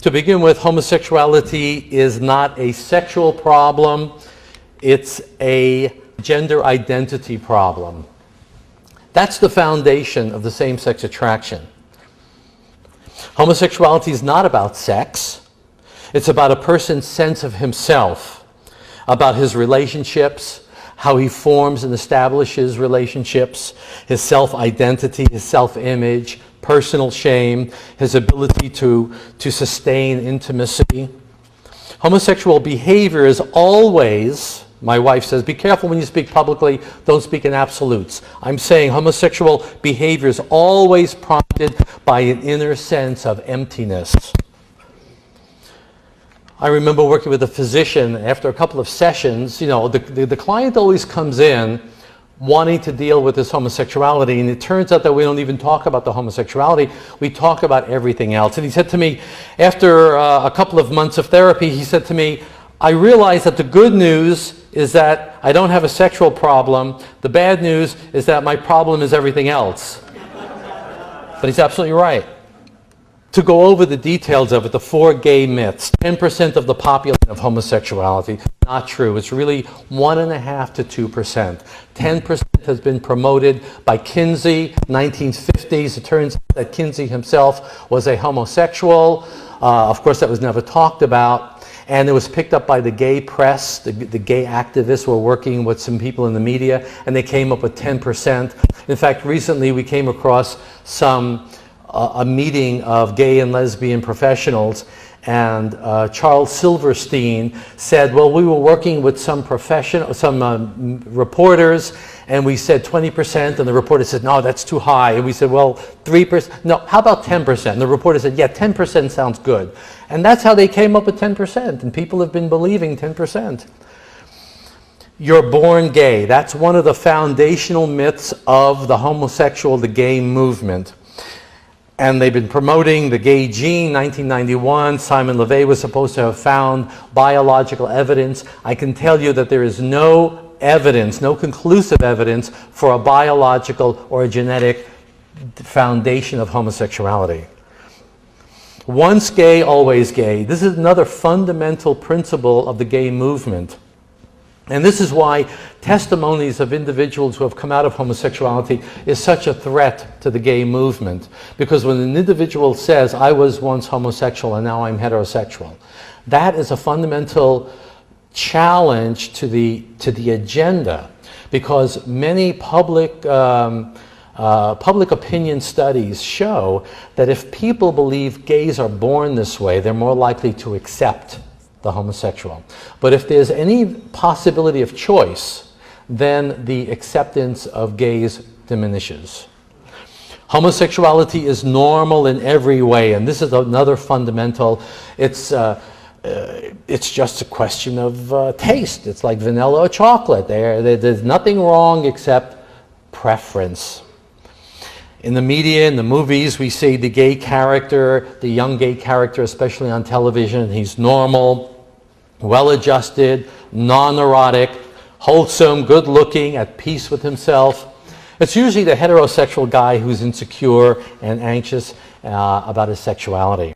To begin with, homosexuality is not a sexual problem, it's a gender identity problem. That's the foundation of the same-sex attraction. Homosexuality is not about sex. It's about a person's sense of himself, about his relationships, how he forms and establishes relationships, his self-identity, his self-image, personal shame, his ability to sustain intimacy. Homosexual behavior is always, my wife says, be careful when you speak publicly, don't speak in absolutes. I'm saying homosexual behavior is always prompted by an inner sense of emptiness. I remember working with a physician after a couple of sessions. You know, the client always comes in wanting to deal with his homosexuality, and it turns out that we don't even talk about the homosexuality, we talk about everything else. And he said to me, after a couple of months of therapy, he said to me, I realize that the good news is that I don't have a sexual problem. The bad news is that my problem is everything else. But he's absolutely right. To go over the details of it, the 4 gay myths, 10% of the population of homosexuality, not true. It's really 1.5% to 2%. 10% has been promoted by Kinsey, 1950s. It turns out that Kinsey himself was a homosexual. Of course, that was never talked about. And it was picked up by the gay press. The gay activists were working with some people in the media, and they came up with 10%. In fact, recently we came across a meeting of gay and lesbian professionals, and Charles Silverstein said, well, we were working with some reporters, and we said 20%, and the reporter said, no, that's too high. And we said, well, 3%, no, how about 10%? And the reporter said, yeah, 10% sounds good. And that's how they came up with 10%, and people have been believing 10%. You're born gay. That's one of the foundational myths of the homosexual, the gay movement. And they've been promoting the gay gene. 1991, Simon LeVay was supposed to have found biological evidence. I can tell you that there is no evidence, no conclusive evidence for a biological or a genetic foundation of homosexuality. Once gay, always gay. This is another fundamental principle of the gay movement. And this is why testimonies of individuals who have come out of homosexuality is such a threat to the gay movement. Because when an individual says, I was once homosexual and now I'm heterosexual, that is a fundamental challenge to the agenda. Because many public opinion studies show that if people believe gays are born this way, they're more likely to accept the homosexual. But if there's any possibility of choice, then the acceptance of gays diminishes. Homosexuality is normal in every way, and this is another fundamental. It's just a question of taste. It's like vanilla or chocolate. There's nothing wrong except preference. In the media, in the movies, we see the gay character, the young gay character, especially on television. He's normal, well-adjusted, non-neurotic, wholesome, good-looking, at peace with himself. It's usually the heterosexual guy who's insecure and anxious about his sexuality.